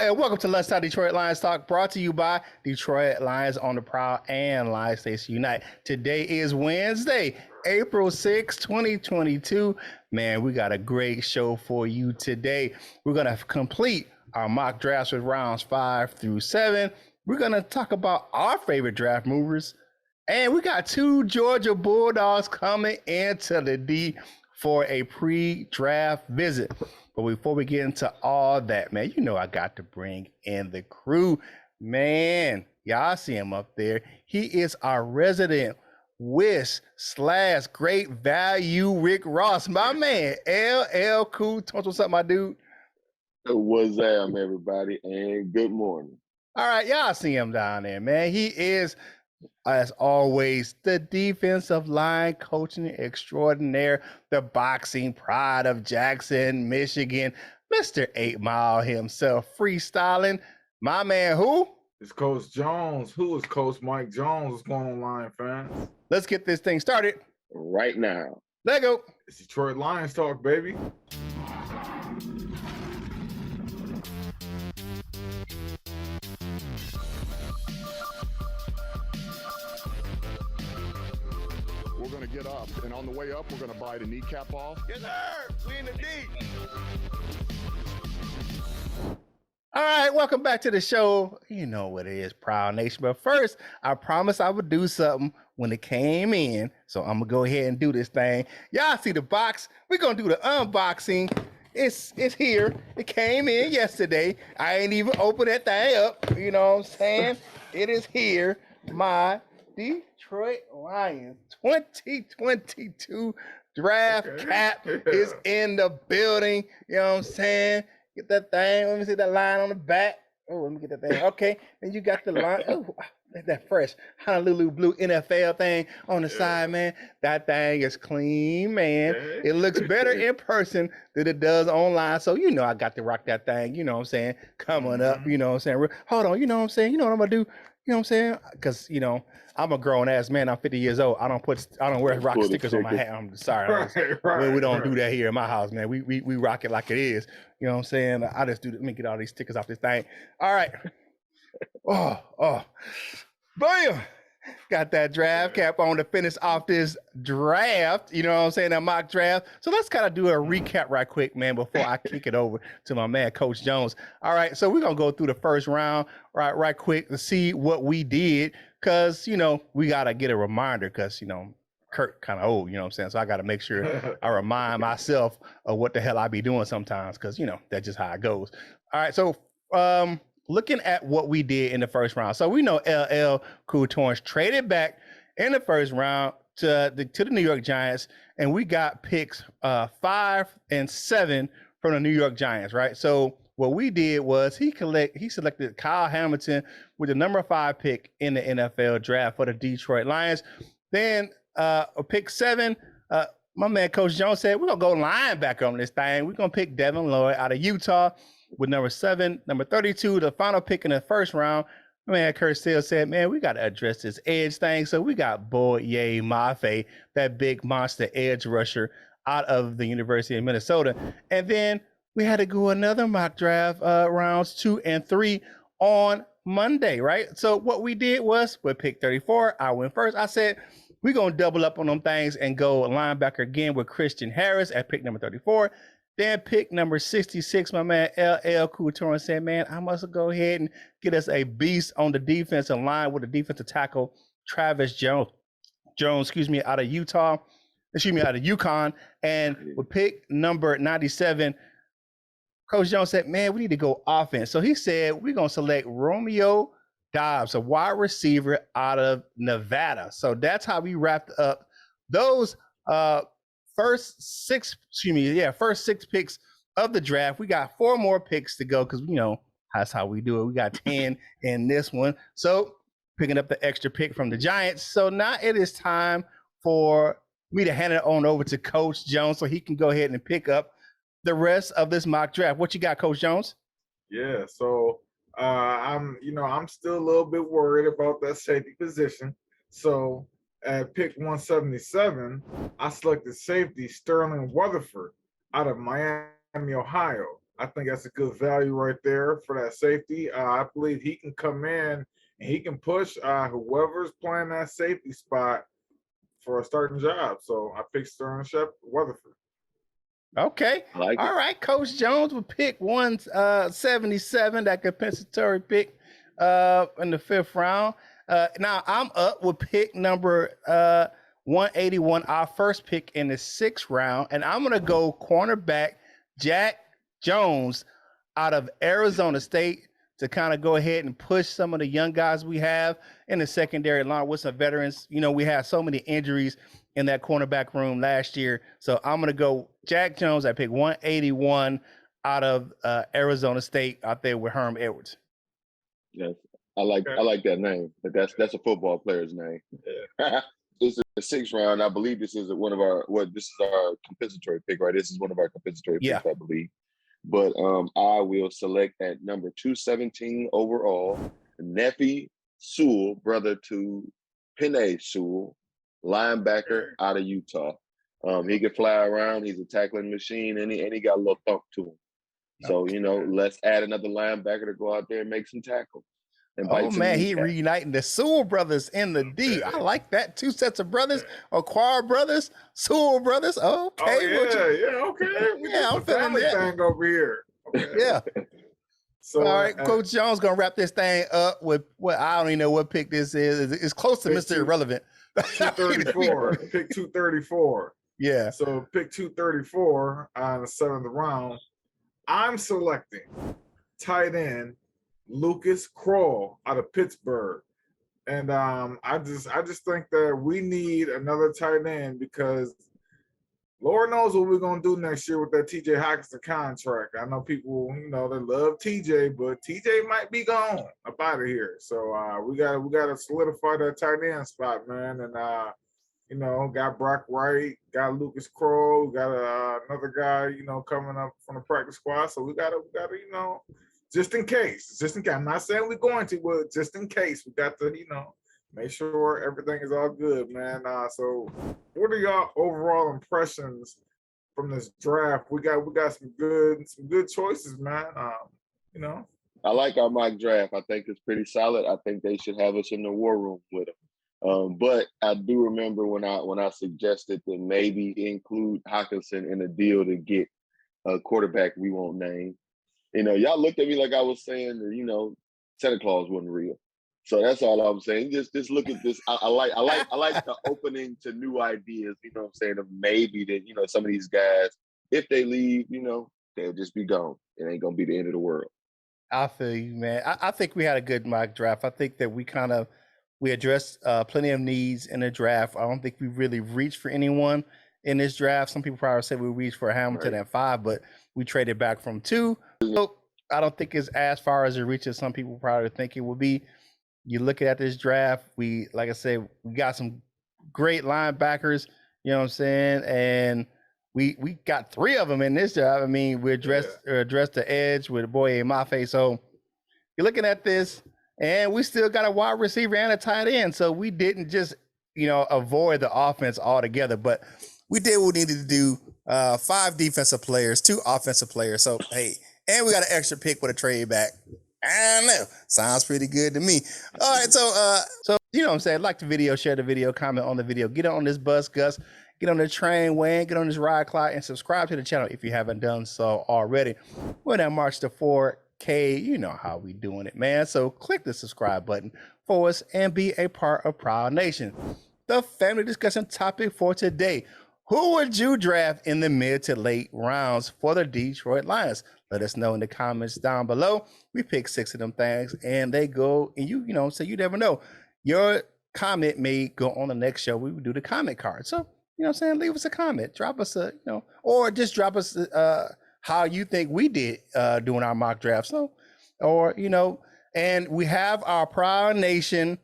and welcome to Lunchtime Detroit Lions Talk, brought to you by Detroit Lions on the Prowl and Lions Station Unite. Today is Wednesday, April 6, 2022. Man, we got a great show for you today. We're going to complete our mock drafts with rounds 5 through 7. We're going to talk about our favorite draft movers. And we got two Georgia Bulldogs coming into the D for a pre-draft visit. But before we get into all that, man, you know I got to bring in the crew. Man, y'all see him up there. He is our resident Wish / great value Rick Ross. My man, LL Cool. What's up, my dude? What's up, everybody, and good morning. All right, y'all see him down there, man. He is, as always, the defensive line coaching extraordinaire, the boxing pride of Jackson, Michigan, Mr. 8 Mile himself, freestyling. My man, who? It's Coach Jones. Who is Coach Mike Jones? What's going on, Lion fans? Let's get this thing started right now. Let go. It's Detroit Lions Talk, baby. We're going to get up, and on the way up, we're going to bite a kneecap off. Yes, sir. We in the deep. All right, welcome back to the show. You know what it is, Proud Nation. But first, I promised I would do something when it came in. So I'm going to go ahead and do this thing. Y'all see the box? We're going to do the unboxing. It's here. It came in yesterday. I ain't even opened that thing up. You know what I'm saying? It is here. My Detroit Lions 2022 draft cap is in the building. You know what I'm saying? Get that thing. Let me see that line on the back. Oh, let me get that thing. Okay. And you got the line. Oh, that fresh Honolulu blue NFL thing on the side, man. That thing is clean, man. It looks better in person than it does online. So, you know, I got to rock that thing. You know what I'm saying? Coming up, you know what I'm saying? Hold on. You know what I'm saying? You know what I'm going to do? You know what I'm saying? Because, you know, I'm a grown ass man. I'm 50 years old. I don't wear rock stickers on my hat. I'm sorry. We don't do that here in my house, man. We rock it like it is. You know what I'm saying? I just do. Let me get all these stickers off this thing. All right. Oh, bam! Got that draft cap on to finish off this draft. You know what I'm saying? That mock draft. So let's kind of do a recap right quick, man, before I kick it over to my man, Coach Jones. All right, so we're gonna go through the first round right quick to see what we did, because you know we gotta get a reminder, because you know Curt kind of old, you know what I'm saying? So I got to make sure I remind myself of what the hell I be doing sometimes, because, you know, that's just how it goes. All right, so looking at what we did in the first round. So we know LL Cool Torrance traded back in the first round to the New York Giants, and we got picks 5 and 7 from the New York Giants, right? So what we did was he selected Kyle Hamilton with the number 5 pick in the NFL draft for the Detroit Lions. Then pick 7, my man Coach Jones said, we're going to go linebacker on this thing. We're going to pick Devin Lloyd out of Utah with number 7, number 32, the final pick in the first round. My man Curt still said, man, we got to address this edge thing. So we got Boye Mafe, that big monster edge rusher out of the University of Minnesota. And then we had to go another mock draft rounds 2 and 3 on Monday, right? So what we did was with pick 34, I went first. I said, we're going to double up on them things and go linebacker again with Christian Harris at pick number 34. Then pick number 66, my man LL Cool Torrance said, man, I must go ahead and get us a beast on the defensive line with the defensive tackle Travis Jones, out of UConn. And with pick number 97, Coach Jones said, man, we need to go offense. So he said, we're going to select Romeo Dobbs, a wide receiver out of Nevada. So that's how we wrapped up those first 6 picks of the draft. We got 4 more picks to go, because you know that's how we do it. We got 10 in this one. So picking up the extra pick from the Giants. So now it is time for me to hand it on over to Coach Jones so he can go ahead and pick up the rest of this mock draft. What you got, Coach Jones? Yeah, so I'm still a little bit worried about that safety position. So at pick 177, I selected safety Sterling Weatherford out of Miami, Ohio. I think that's a good value right there for that safety. I believe he can come in and he can push whoever's playing that safety spot for a starting job. So I picked Sterling Weatherford. Okay. I like All it. right. Coach Jones would pick 177, that compensatory pick in the 5th round. Now I'm up with pick number 181, our first pick in the 6th round. And I'm going to go cornerback Jack Jones out of Arizona State to kind of go ahead and push some of the young guys we have in the secondary line with some veterans. You know, we had so many injuries in that cornerback room last year. So I'm going to go Jack Jones. I pick 181 out of Arizona State out there with Herm Edwards. Yes, I like that name. But that's a football player's name. Yeah. This is the 6th round. I believe this is one of our this is our compensatory pick, right? This is one of our compensatory picks, I believe. But I will select at number 217 overall, Nefi Sewell, brother to Penei Sewell, linebacker out of Utah. He can fly around. He's a tackling machine, and he got a little thump to him. So, you know, let's add another linebacker to go out there and make some tackles. Oh man, he reuniting the Sewell brothers in the D. I like that. 2 sets of brothers, Aquar brothers, Sewell brothers. Okay. Oh, okay. Yeah, I'm feeling family that thing over here. Okay. Yeah. So all right, Coach Jones gonna wrap this thing up with what I don't even know what pick this is. It's close to Mr. Irrelevant. 234. Pick 234. Yeah. So pick 234 on the 7th round. I'm selecting tight end Lucas Prowl out of Pittsburgh. And I just think that we need another tight end because Lord knows what we're gonna do next year with that TJ Hockenson contract. I know people, you know, they love TJ, but TJ might be gone up out of here. So we gotta solidify that tight end spot, man. And you know, got Brock Wright, got Lucas Crow, got another guy, you know, coming up from the practice squad. So we gotta, you know, just in case. I'm not saying we're going to, but just in case, we got to, you know, make sure everything is all good, man. So what are y'all overall impressions from this draft? We got some good choices, man. You know. I like our mock draft. I think it's pretty solid. I think they should have us in the war room with them. But I do remember when I suggested that maybe include Hockenson in a deal to get a quarterback we won't name. You know, y'all looked at me like I was saying that, you know, Santa Claus wasn't real. So that's all I'm saying. Just look at this. I like the opening to new ideas, you know what I'm saying, of maybe that, you know, some of these guys, if they leave, you know, they'll just be gone. It ain't gonna be the end of the world. I feel you, man. I think we had a good mock draft. I think that we addressed plenty of needs in the draft. I don't think we really reached for anyone in this draft. Some people probably said we reached for Hamilton at 5, but we traded back from 2. So I don't think it's as far as it reaches some people probably think it would be. You look at this draft, like I said, we got some great linebackers, you know what I'm saying? And we got 3 of them in this job. I mean, we addressed the edge with Boye Mafe. So you're looking at this, and we still got a wide receiver and a tight end. So we didn't just, you know, avoid the offense altogether, but we did what we needed to do. 5 defensive players, 2 offensive players. So, hey, and we got an extra pick with a trade back. I don't know. Sounds pretty good to me. All right, so you know what I'm saying? Like the video, share the video, comment on the video, get on this bus, Gus, get on the train, Wayne, get on this ride, Clyde, and subscribe to the channel if you haven't done so already. We're at March to 4K. You know how we doing it, man. So click the subscribe button for us and be a part of Prowl Nation. The family discussion topic for today: who would you draft in the mid to late rounds for the Detroit Lions? Let us know in the comments down below. We pick 6 of them things and they go, and you know, so you never know. Your comment may go on the next show. We would do the comment card. So, you know what I'm saying? Leave us a comment, drop us a, you know, or just drop us how you think we did doing our mock draft. So, or, you know, and we have our Prowl Nation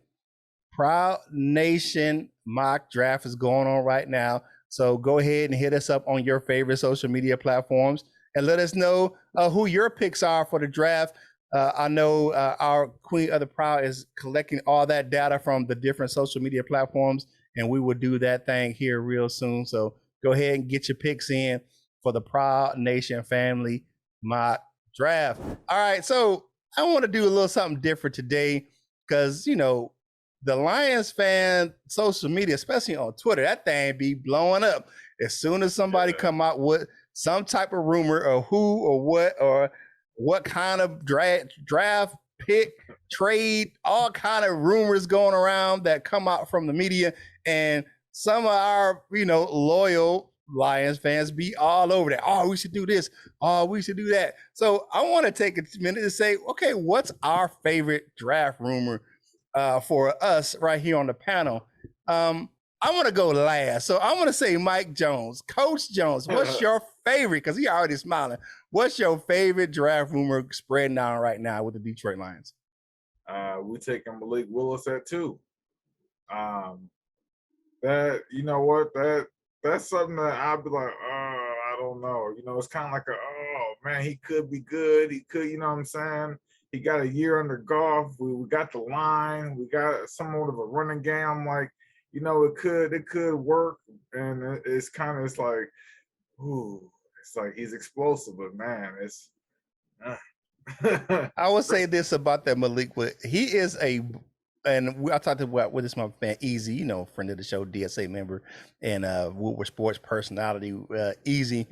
mock draft is going on right now. So go ahead and hit us up on your favorite social media platforms and let us know who your picks are for the draft. I know our Queen of the Prowl is collecting all that data from the different social media platforms, and we will do that thing here real soon. So go ahead and get your picks in for the Prowl Nation family mock draft. All right, so I want to do a little something different today because the Lions fan social media, especially on Twitter, that thing be blowing up as soon as somebody come out with some type of rumor or who or what kind of draft pick trade, all kind of rumors going around that come out from the media, and some of our loyal Lions fans be all over that. Oh, we should do this. Oh, we should do that. So I want to take a minute to say, okay, what's our favorite draft rumor for us right here on the panel? I want to go last. So I want to say Mike Jones. Coach Jones, what's your favorite? Because he already smiling. What's your favorite draft rumor spreading out right now with the Detroit Lions? We taking Malik Willis at 2. That, you know what, that's something that I'd be like, I don't know. It's kind of like oh man, he could be good. He could, you know what I'm saying? He got a year under Goff. We got the line. We got somewhat of a running game. I'm like, it could work. And it's like, ooh, it's like he's explosive, but man, it's. I would say this about that Malik. He is and I talked about with this my fan Easy, friend of the show, DSA member, and Woodward Sports personality, Easy,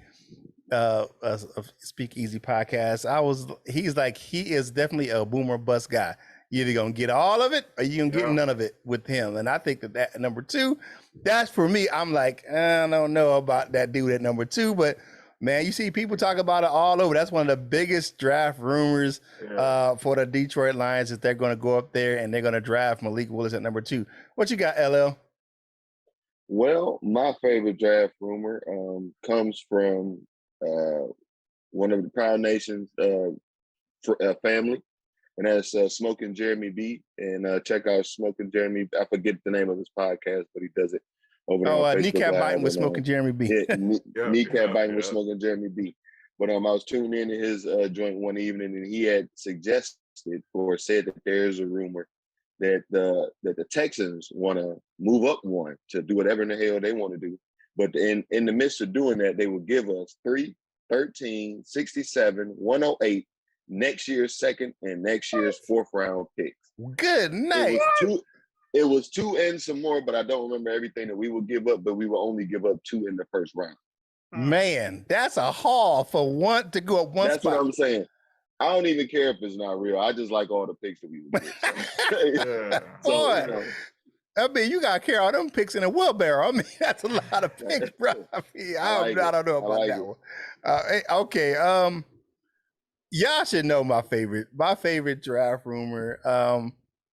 Speak Easy podcast. He is definitely a boomer bust guy. You're either gonna get all of it or you're gonna get none of it with him. And I think that number 2, that's for me. I'm like, I don't know about that dude at number 2, but man, you see people talk about it all over. That's one of the biggest draft rumors for the Detroit Lions is they're going to go up there and they're going to draft Malik Willis at number 2. What you got, LL? Well, my favorite draft rumor comes from one of the Prowl Nation's family, and that's Smoking Jeremy B. And check out Smoking Jeremy. I forget the name of his podcast, but he does it over there on Facebook Kneecap Live, Biting with Smoking Jeremy B. Kneecap Biting with Smoking Jeremy B. But I was tuning into his joint one evening, and he had suggested or said that there's a rumor that the Texans want to move up one to do whatever in the hell they want to do. But in the midst of doing that, they would give us 3, 13, 67, 108, next year's second and next year's 4th round picks. Good night. It was 2 and some more, but I don't remember everything that we would give up, but we will only give up 2 in the first round. Man, that's a haul for one to go up one That's spot. What I'm saying. I don't even care if it's not real. I just like all the picks that we would get. Boy, I mean, you got to carry all them picks in a wheelbarrow. I mean, that's a lot of picks, bro. I mean, I don't know about that one. Okay. Y'all should know my favorite draft rumor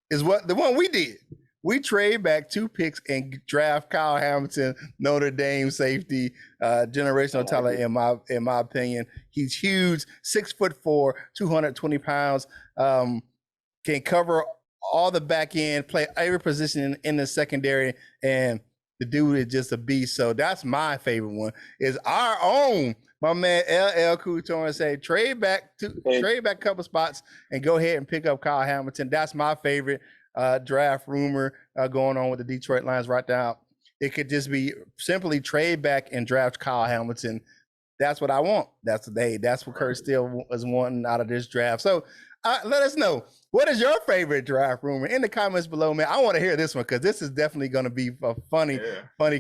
is the one we did. We trade back 2 picks and draft Kyle Hamilton, Notre Dame safety, generational talent in my opinion. He's huge, 6'4", 220 pounds, can cover all the back end, play every position in the secondary, and the dude is just a beast. So that's my favorite one. Is our own my man LL Couture say trade back a couple spots and go ahead and pick up Kyle Hamilton. That's my favorite draft rumor going on with the Detroit Lions right now. It could just be simply trade back and draft Kyle Hamilton. That's what I want. That's what Curt still is wanting out of this draft. So let us know, what is your favorite draft rumor in the comments below, man. I want to hear this one because this is definitely going to be a funny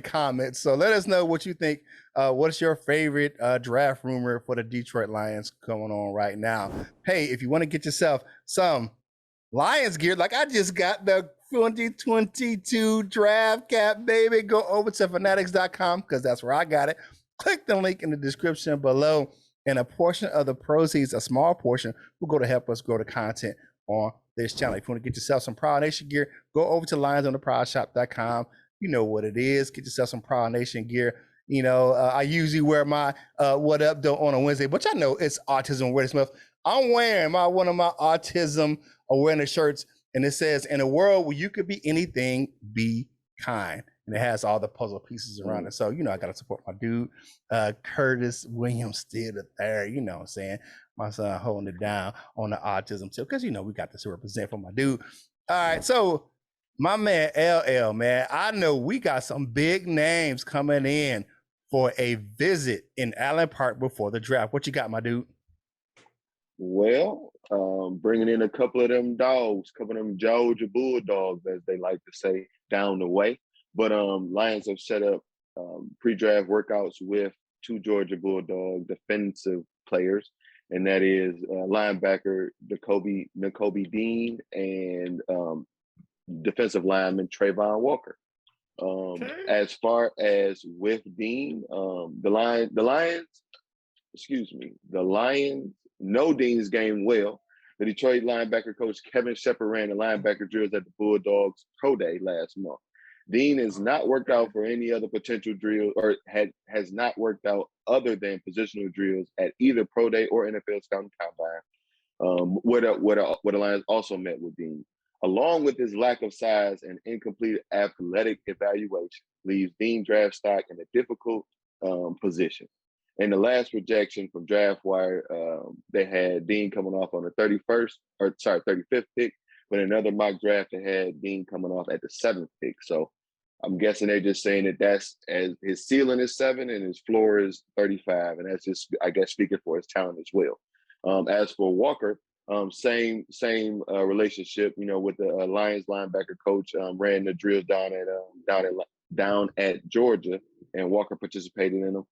comment. So let us know what you think. What's your favorite draft rumor for the Detroit Lions going on right now? Hey, if you want to get yourself some Lions gear, like I just got the 2022 draft cap, baby, go over to fanatics.com because that's where I got it. Click the link in the description below, and a portion of the proceeds, a small portion, will go to help us grow the content on this channel. If you want to get yourself some Prowl Nation gear, go over to lionsontheprowlshop.com. You know what it is. Get yourself some Prowl Nation gear. I usually wear my What Up Though on a Wednesday, but I know it's Autism Awareness Month. I'm wearing one of my Autism Awareness shirts, and it says, in a world where you could be anything, be kind. And it has all the puzzle pieces around it. So, I got to support my dude, Curtis Williams, still there. You know what I'm saying? My son holding it down on the autism tip because, we got this to represent for my dude. All right. So, my man, LL, man, I know we got some big names coming in for a visit in Allen Park before the draft. What you got, my dude? Well, bringing in a couple of them dogs, couple of them Georgia Bulldogs, as they like to say, down the way. But Lions have set up pre-draft workouts with two Georgia Bulldog defensive players, and that is linebacker Nakobe Dean and defensive lineman Travon Walker. As far as with Dean, the Lions know Dean's game well. The Detroit linebacker coach Kevin Shepard ran the linebacker drills at the Bulldogs Pro Day last month. Dean has not worked out for any other potential drill, or has not worked out other than positional drills at either Pro Day or NFL Scouting Combine. Where the Lions also met with Dean, along with his lack of size and incomplete athletic evaluation, leaves Dean draft stock in a difficult position. In the last projection from DraftWire, they had Dean coming off on the 35th pick, but another mock draft they had Dean coming off at the 7th pick. So I'm guessing they're just saying that that's, as his ceiling is 7 and his floor is 35, and that's just, I guess, speaking for his talent as well. As for Walker, same relationship, with the Lions linebacker coach, ran the drills down at Georgia, and Walker participated in them.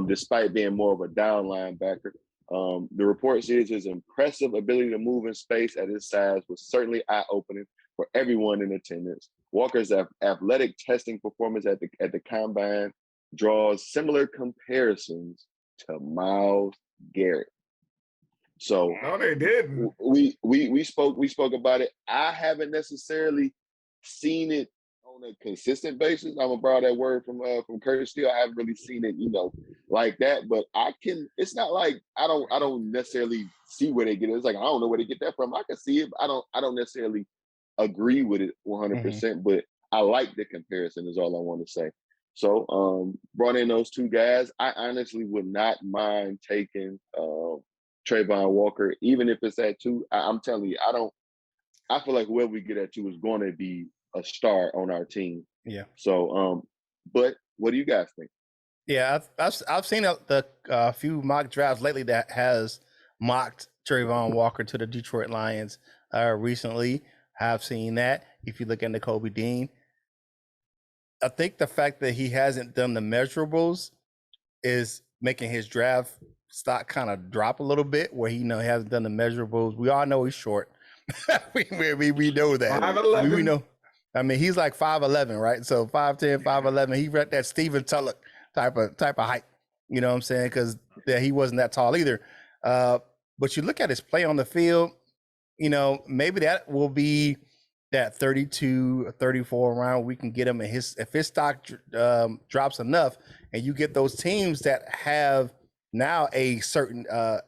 Despite being more of a down linebacker. The report says his impressive ability to move in space at his size was certainly eye-opening for everyone in attendance. Walker's athletic testing performance at the combine draws similar comparisons to Myles Garrett. So no, they didn't. We spoke about it. I haven't necessarily seen it on a consistent basis. I'm gonna borrow that word from Curtis Steele. I haven't really seen it, like that. But I can. It's not like I don't necessarily see where they get it. It's like I don't know where they get that from. I can see it. But I don't necessarily agree with it 100%. But I like the comparison. Is all I want to say. So brought in those two guys. I honestly would not mind taking Travon Walker, even if it's at 2. I'm telling you, I feel like whoever we get at 2 is going to be a star on our team. Yeah. So, but what do you guys think? Yeah, I've seen a few mock drafts lately that has mocked Travon Walker to the Detroit Lions recently. I've seen that. If you look at Nakobe Dean, I think the fact that he hasn't done the measurables is making his draft stock kind of drop a little bit, where he hasn't done the measurables. We all know he's short. we know that. 5'11". We know. I mean, he's like 5'11", right? So 5'10", 5'11". He read that Steven Tulloch type of height. You know what I'm saying? Because he wasn't that tall either. But you look at his play on the field, maybe that will be that 32 or 34 round. We can get him if his stock drops enough, and you get those teams that have now a certain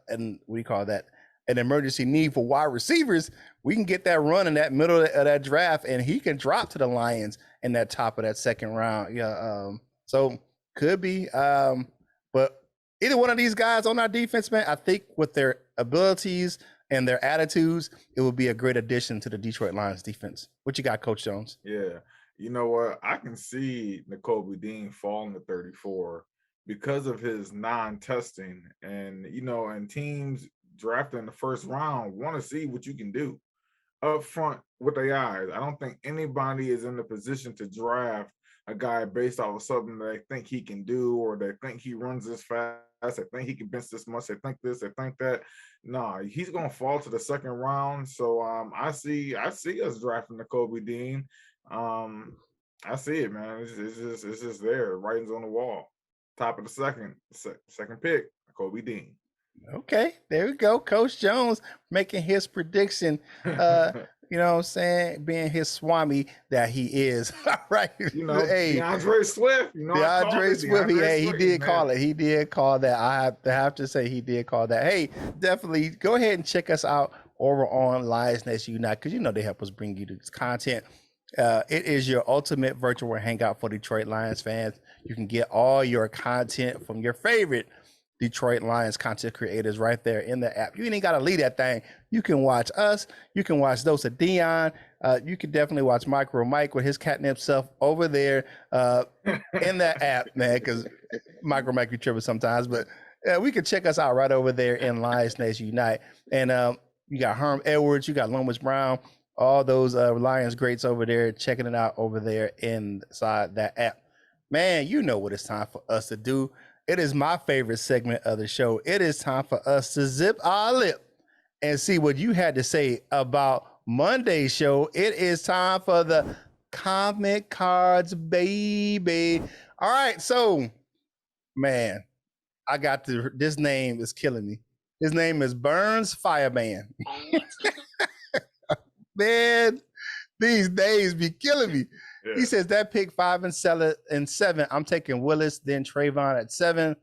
and what do you call that? An emergency need for wide receivers, we can get that run in that middle of that draft, and he can drop to the Lions in that top of that second round. Yeah. So could be. But either one of these guys on our defense, man, I think with their abilities and their attitudes, it would be a great addition to the Detroit Lions defense. What you got, Coach Jones? Yeah. You know what? I can see Nakobe Dean falling to 34 because of his non-testing, and and teams drafted in the first round want to see what you can do up front with their eyes. I don't think anybody is in the position to draft a guy based off of something that they think he can do, or they think he runs this fast, they think he can bench this much, they think this, they think that. No, he's gonna fall to the second round. So I see us drafting Nakobe Dean. I see it, man. It's just there. Writing's on the wall. Top of the second pick, Nakobe Dean. Okay, there we go. Coach Jones making his prediction. You know what I'm saying? Being his Swami that he is. All right. Hey, DeAndre Swift. DeAndre Swift. He did call it. He did call that. I have to say he did call that. Hey, definitely go ahead and check us out over on Lions Nation Unite, because they help us bring you this content. It is your ultimate virtual hangout for Detroit Lions fans. You can get all your content from your favorite Detroit Lions content creators right there in the app. You ain't got to leave that thing. You can watch us. You can watch Dose of Dion. You can definitely watch Micro Mike with his catnip self over there in that app, man, because Micro Mike be tripping sometimes. But we can check us out right over there in Lions Nation Unite. And you got Herm Edwards, you got Lomas Brown, all those Lions greats over there checking it out over there inside that app. Man, you know what it's time for us to do. It is my favorite segment of the show. It is time for us to zip our lip and see what you had to say about Monday's show. It is time for the comment cards, baby. All right, so, man, I got this name is killing me. His name is Burns Fireman. Man, these days be killing me. Yeah. He says that pick 5 and 7. I'm taking Willis, then Travon at 7.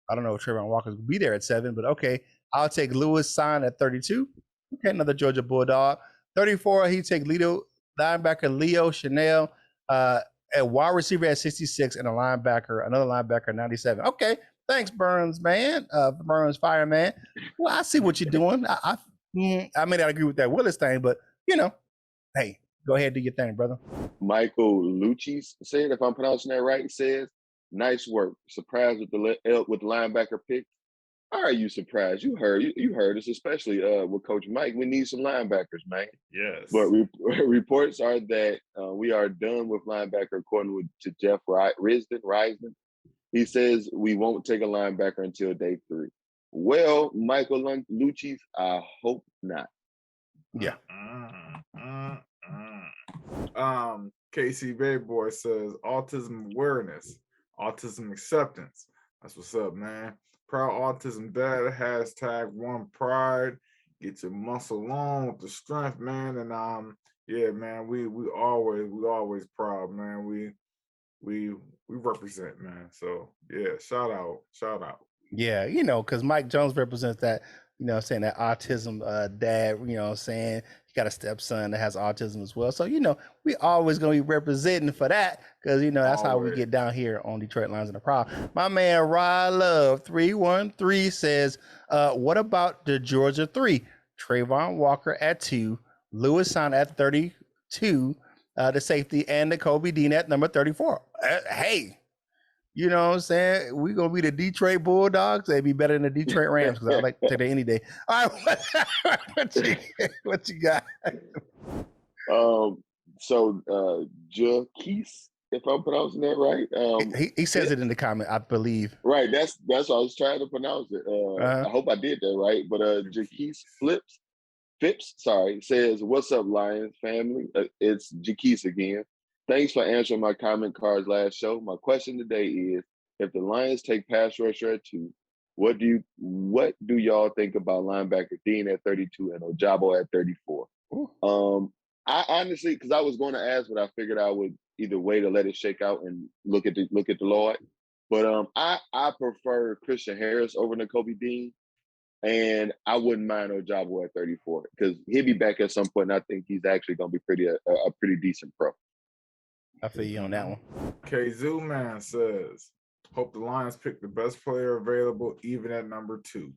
I don't know if Travon Walker's will be there at 7, but okay. I'll take Lewis Sign at 32. Okay, another Georgia Bulldog. 34, he take linebacker Leo Chanel, a wide receiver at 66, and another linebacker 97. Okay, thanks, Burns, man. Burns Fireman. Well, I see what you're doing. I may not agree with that Willis thing, but hey, go ahead, do your thing, brother. Michael Lucci said, if I'm pronouncing that right, says, nice work. Surprised with the linebacker pick. How are you surprised? You heard us, especially with Coach Mike. We need some linebackers, man. Yes. But reports are that we are done with linebacker, according to Jeff Reisden. He says we won't take a linebacker until day 3. Well, Michael Lucci, I hope not. Yeah. KC Bay Boy says autism awareness, autism acceptance. That's what's up, man. Proud Autism Dad, hashtag one pride. Get your muscle on with the strength, man. And yeah, man, we always proud, man. We represent, man. So yeah, shout out. Yeah, because Mike Jones represents that, saying that autism dad, saying he got a stepson that has autism as well. So, we always going to be representing for that because, that's how we get down here on Detroit Lions in the Prowl. My man, Rod Love 313 says, what about the Georgia 3? Travon Walker at 2, Lewis Sign at 32, the safety, and Nakobe Dean at number 34. Hey. You know what I'm saying? We're going to be the Detroit Bulldogs. They'd be better than the Detroit Rams because I like to take that any day. All right, what you got? So Jaquise, if I'm pronouncing that right. He says it in the comment, I believe. Right, that's what I was trying to pronounce it. I hope I did that right. But Jaquise Phipps, says, what's up, Lions family? It's Jaquise again. Thanks for answering my comment cards last show. My question today is, if the Lions take pass rusher at 2, what do y'all think about linebacker Dean at 32 and Ojabo at 34? I honestly, because I was going to ask, but I figured I would either wait or let it shake out and look at the Lord. But I prefer Christian Harris over Nakobe Dean, and I wouldn't mind Ojabo at 34 because he'll be back at some point, and I think he's actually going to be a pretty decent pro. I feel you on that one. Kazoo Man says, hope the Lions pick the best player available, even at number 2.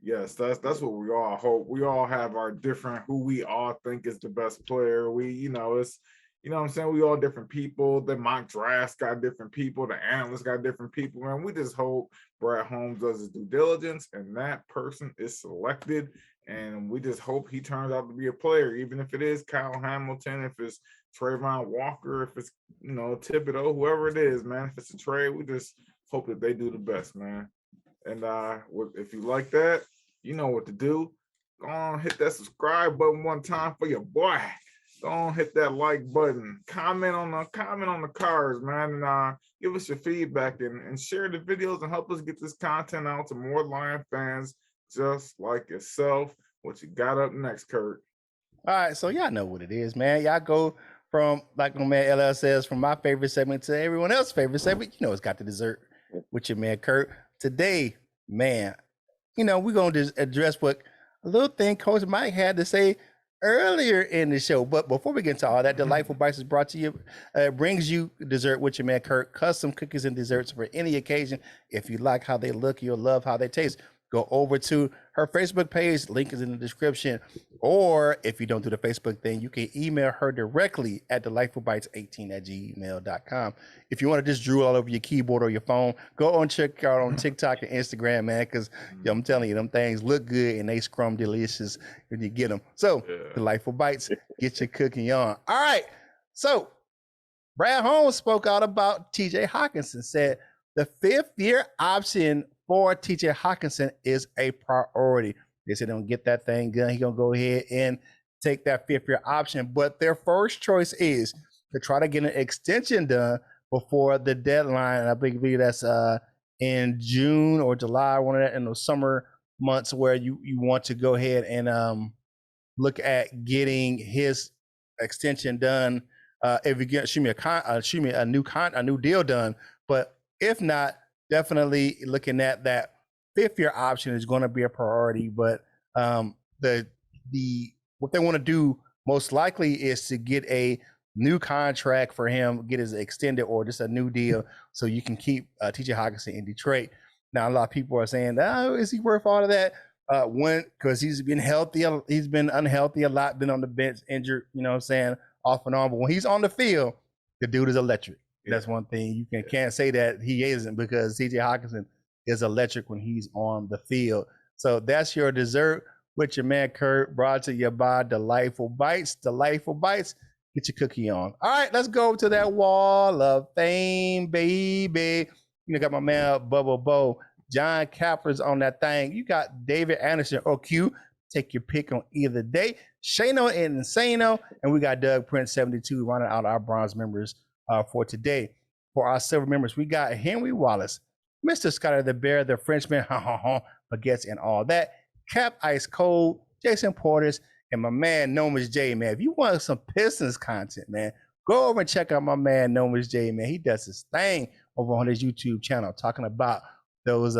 Yes, that's what we all hope. We all have our different, who we all think is the best player. It's, what I'm saying? We all different people. The mock drafts got different people. The analysts got different people, man. We just hope Brad Holmes does his due diligence and that person is selected. And we just hope he turns out to be a player, even if it is Kyle Hamilton, if it's Travon Walker, if it's, Thibodeau, whoever it is, man. If it's a trade, we just hope that they do the best, man. And if you like that, you know what to do. Go on, hit that subscribe button one time for your boy. Go on, hit that like button. Comment on the cards, man, and give us your feedback and share the videos and help us get this content out to more Lion fans just like yourself. What you got up next, Curt? All right, so y'all know what it is, man. Y'all go from, like my man LL says, from my favorite segment to everyone else's favorite segment. It's got the dessert with your man Curt. Today, man, we're going to just address what a little thing Coach Mike had to say earlier in the show. But before we get into all that, Delightful Bites is brought to you, brings you dessert with your man Curt, custom cookies and desserts for any occasion. If you like how they look, you'll love how they taste. go over to her Facebook page. Link is in the description. Or if you don't do the Facebook thing, you can email her directly at delightfulbites18@gmail.com. If you want to just drool all over your keyboard or your phone, go on check out on TikTok and Instagram, man, because I'm telling you, them things look good and they scrum delicious when you get them. So, Delightful Bites, get your cooking on. All right. So, Brad Holmes spoke out about TJ Hockenson, said the 5th-year option for TJ Hockenson is a priority. They said don't get that thing done. He's going to go ahead and take that 5th-year option. But their first choice is to try to get an extension done before the deadline. And I believe that's in June or July, one of that in the summer months where you want to go ahead and look at getting his extension done. If you get shoot me a new deal done. But if not, definitely looking at that 5th-year option is going to be a priority. But what they want to do most likely is to get a new contract for him, get his extended or just a new deal, so you can keep TJ Hockenson in Detroit. Now, a lot of people are saying, "Oh, is he worth all of that?" Because he's been unhealthy a lot, been on the bench, injured. You know what I'm saying, off and on. But when he's on the field, the dude is electric. That's one thing you can't say that he isn't, because TJ Hockenson is electric when he's on the field. So that's your dessert with your man Curt, brought to you by Delightful Bites. Delightful Bites, get your cookie on. All right, let's go to that wall of fame, baby. You got my man Bubba Bo, John Capper's on that thing. You got David Anderson or Q. Take your pick on either day. Shano and Insano, and we got Doug Prince 72 running out our bronze members for today. For our silver members, we got Henry Wallace, Mr. Scotty the Bear, the Frenchman, baguettes and all that. Cap Ice Cold, Jason Portis, and my man Nomus J, man. If you want some Pistons content, man, go over and check out my man Nomus J, man. He does his thing over on his YouTube channel talking about those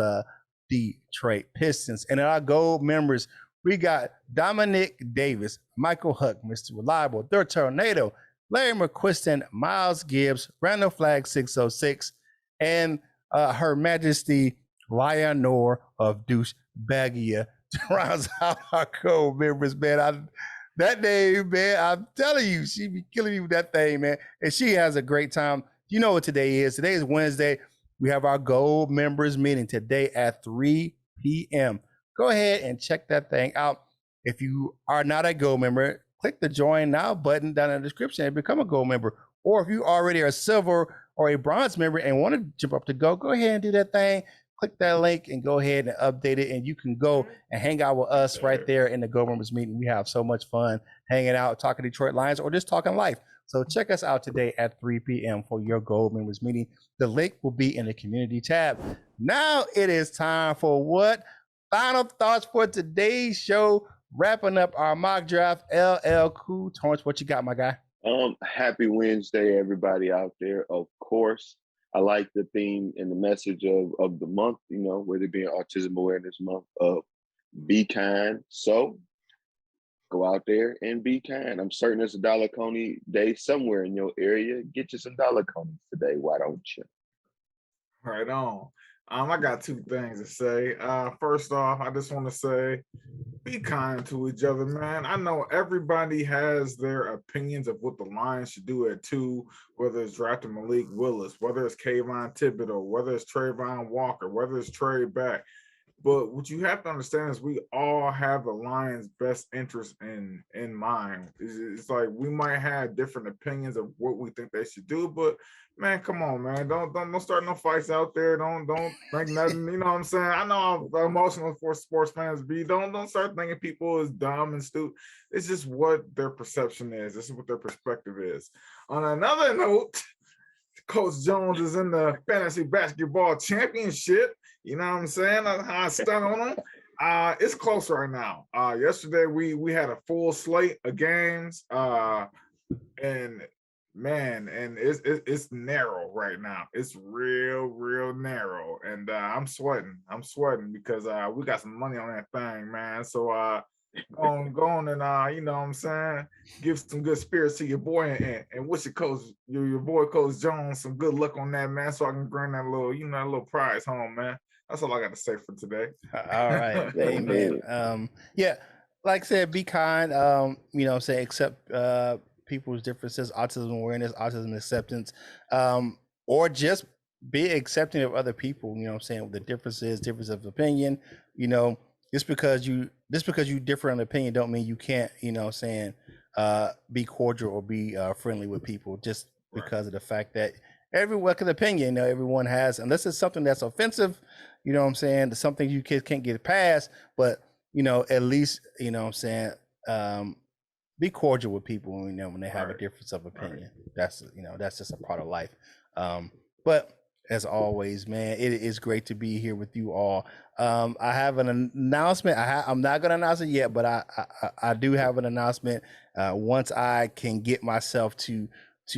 Detroit Pistons. And in our gold members, we got Dominic Davis, Michael Huck, Mr. Reliable, The Tornado, Larry McQuiston, Miles Gibbs, Randall Flag 606, and Her Majesty Lionor of Douche Bagia rounds out our gold members, man. That name, man, I'm telling you, she be killing me with that thing, man. And she has a great time. You know what today is. Today is Wednesday. We have our gold members meeting today at 3 p.m. Go ahead and check that thing out. If you are not a gold member, click the join now button down in the description and become a gold member. Or if you already are a silver or a bronze member and want to jump up to gold, go ahead and do that thing. Click that link and go ahead and update it, and you can go and hang out with us right there in the gold members meeting. We have so much fun hanging out, talking Detroit Lions, or just talking life. So check us out today at 3 p.m. for your gold members meeting. The link will be in the community tab. Now it is time for what? Final thoughts for today's show. Wrapping up our mock draft. LL Cool. Torrance, what you got, my guy? Happy Wednesday, everybody out there. Of course, I like the theme and the message of the month, you know, with it being Autism Awareness Month, of be kind. So go out there and be kind. I'm certain there's a Dollar Coney Day somewhere in your area. Get you some Dollar Conies today. Why don't you? Right on. I got two things to say. First off, I just want to say, be kind to each other, man. I know everybody has their opinions of what the Lions should do at 2, whether it's drafting Malik Willis, whether it's Kayvon Thibodeau, whether it's Travon Walker, whether it's Trey Back. But what you have to understand is we all have the Lions' best interest in mind. It's like we might have different opinions of what we think they should do, but man, come on, man. Don't start no fights out there. Don't think nothing. You know what I'm saying? I know how emotional for sports fans be. Don't start thinking people is dumb and stupid. It's just what their perception is. This is what their perspective is. On another note, Coach Jones is in the fantasy basketball championship. You know what I'm saying? How I stun on him. It's close right now. Yesterday we had a full slate of games, and man, and it's narrow right now. It's real narrow, and I'm sweating. I'm sweating because we got some money on that thing, man. So go on and you know what I'm saying, give some good spirits to your boy and wish your boy Coach Jones some good luck on that, man, so I can bring that little, you know, that little prize home, man. That's all I got to say for today. All right, amen. Yeah, like I said, be kind. Say accept people's differences, autism awareness, autism acceptance, or just be accepting of other people. The difference of opinion. Just because you differ in opinion, don't mean you can't. Be cordial or be friendly with people. Just because of the fact that everyone can opinion, everyone has, unless it's something that's offensive. Something you kids can't get past, but at least be cordial with people when they have a difference of opinion. That's just a part of life. But as always, man, it is great to be here with you all. I have an announcement. I'm not gonna announce it yet, but I do have an announcement. Once I can get myself to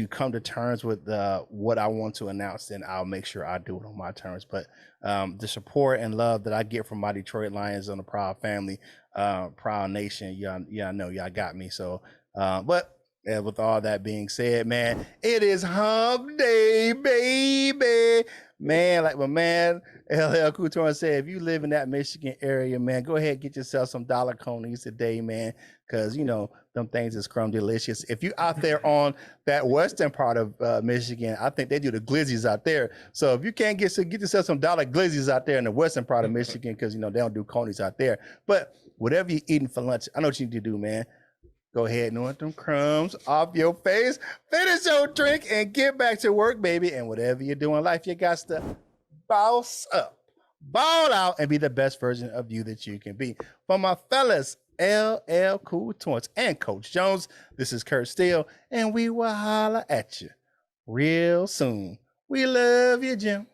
come to terms with what I want to announce, then I'll make sure I do it on my terms. But the support and love that I get from my Detroit Lions on the Prowl family, Prowl Nation, y'all know y'all got me. So, but with all that being said, man, it is hump day, baby. Man, like my man LL Couture said, if you live in that Michigan area, man, go ahead and get yourself some dollar conies today, man, because them things is crumb delicious. If you out there on that western part of Michigan, I think they do the glizzies out there. So if you can't get yourself some dollar glizzies out there in the western part of Michigan, because they don't do conies out there. But whatever you're eating for lunch, I know what you need to do, man. Go ahead and want them crumbs off your face, finish your drink, and get back to work, baby. And whatever you're doing in life, you got to boss up, ball out, and be the best version of you that you can be. For my fellas, LL Cool Torrance and Coach Jones, this is Curt Steele, and we will holler at you real soon. We love you, Jim.